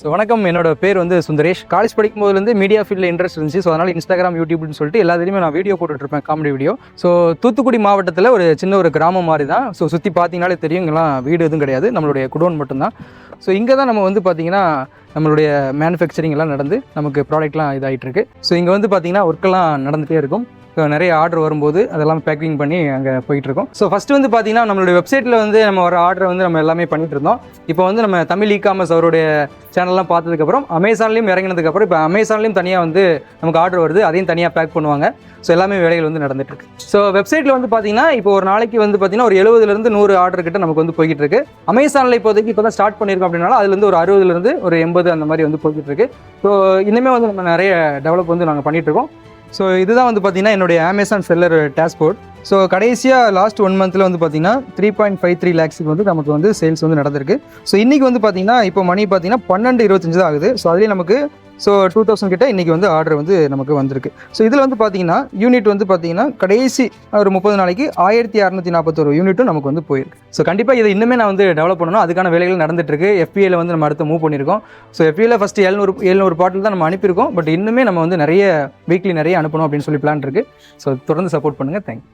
So வணக்கம், என்னோட பேர் வந்து சுந்தரேஷ். காலேஜ் படிக்கும்போதுலேருந்து மீடியா ஃபீல்டில் இன்ட்ரெஸ்ட் இருந்துச்சு. ஸோ அதனால் இன்ஸ்டாகிராம், யூடியூப்னு சொல்லிட்டு எல்லாத்துலேயுமே நான் வீடியோ போட்டுட்ருப்பேன், காமெடி வீடியோ. ஸோ தூத்துக்குடி மாவட்டத்தில் ஒரு சின்ன ஒரு கிராமம் மாதிரி தான். ஸோ சுற்றி பார்த்தீங்கனாலே தெரியும், இங்கெல்லாம் வீடு எதுவும் கிடையாது, நம்மளுடைய குடோன் மட்டும்தான். ஸோ இங்கே தான் நம்ம வந்து பார்த்திங்கன்னா நம்மளுடைய மேனுஃபேக்சரிங் எல்லாம் நடந்து நமக்கு ப்ராடக்ட்லாம் இதாகிட்டு இருக்கு. ஸோ இங்கே வந்து பார்த்திங்கன்னா ஒர்க்கெல்லாம் நடந்துகிட்டே இருக்கும். நிறைய ஆர்டர் வரும்போது அதெல்லாம் பேக்கிங் பண்ணி அங்கே போயிட்டுருக்கோம். ஸோ ஃபஸ்ட்டு வந்து பார்த்திங்கன்னா நம்மளுடைய வெப்சைட்டில் வந்து நம்ம ஒரு ஆர்டரை வந்து நம்ம எல்லாமே பண்ணிகிட்டு இருந்தோம். இப்போ வந்து நம்ம தமிழ் இ-காமர்ஸ் அவருடைய சேனல்லாம் பார்த்ததுக்கப்புறம் அமேசான்லேயும் இறங்கினதுக்கப்புறம் இப்போ அமேசான்லேயும் தனியாக வந்து நமக்கு ஆர்டர் வருது, அதையும் தனியாக பேக் பண்ணுவாங்க. ஸோ எல்லாமே வேலைகள் வந்து நடந்துகிட்ருக்கு. ஸோ வெப்சைட்டில் வந்து பார்த்திங்கன்னா இப்போ ஒரு நாளைக்கு வந்து பார்த்திங்கன்னா ஒரு 70லேருந்து 100 ஆர்டர் கிட்ட நமக்கு வந்து போய்கிட்டு இருக்கு. அமேசானில் இப்போதைக்கு இப்போ தான் ஸ்டார்ட் பண்ணியிருக்கோம் அப்படின்னால அதுலேருந்து ஒரு 60லேருந்து ஒரு 80 அந்த மாதிரி வந்து போய்கிட்டு இருக்கு. ஸோ இன்னுமே வந்து நம்ம நிறைய டெவலப் வந்து நாங்கள் பண்ணிகிட்ருக்கோம். ஸோ இதுதான் வந்து பார்த்திங்கன்னா என்னுடைய அமேசான் செல்லர் டேஷ்போர்ட். ஸோ கடைசியாக லாஸ்ட் 1 மந்தில் வந்து பார்த்திங்கன்னா 3.53 lakhs வந்து நமக்கு வந்து சேல்ஸ் வந்து நடந்திருக்கு. ஸோ இன்றைக்கி வந்து பார்த்திங்கன்னா இப்போ மணி பார்த்திங்கன்னா 12:25 தான் ஆகுது. ஸோ அதுலேயும் நமக்கு 2000 கிட்ட இன்றைக்கி வந்து ஆர்டர் வந்து நமக்கு வந்திருக்கு. ஸோ இதில் வந்து பார்த்திங்கன்னா யூனிட் வந்து பார்த்திங்கன்னா கடைசி ஒரு 30 நாளைக்கு 1641 யூனிட்டும் நமக்கு வந்து போயிருக்கு. ஸோ கண்டிப்பாக இதை இன்னுமே நான் வந்து டெவலப் பண்ணணும், அதுக்கான வேலைகள் நடந்துகிட்ருக்கு. FBAல வந்து நம்ம அடுத்து மூவ் பண்ணியிருக்கோம். ஸோ FBAல ஃபஸ்ட்டு 700 பாட்டில் தான் நம்ம அனுப்பியிருக்கோம். பட் இன்னுமே நம்ம வந்து நிறைய வீக்லி நிறைய அனுப்பணும் அப்படின்னு சொல்லி பிளான் இருக்குது. ஸோ தொடர்ந்து சப்போர்ட் பண்ணுங்கள். தேங்க்யூ.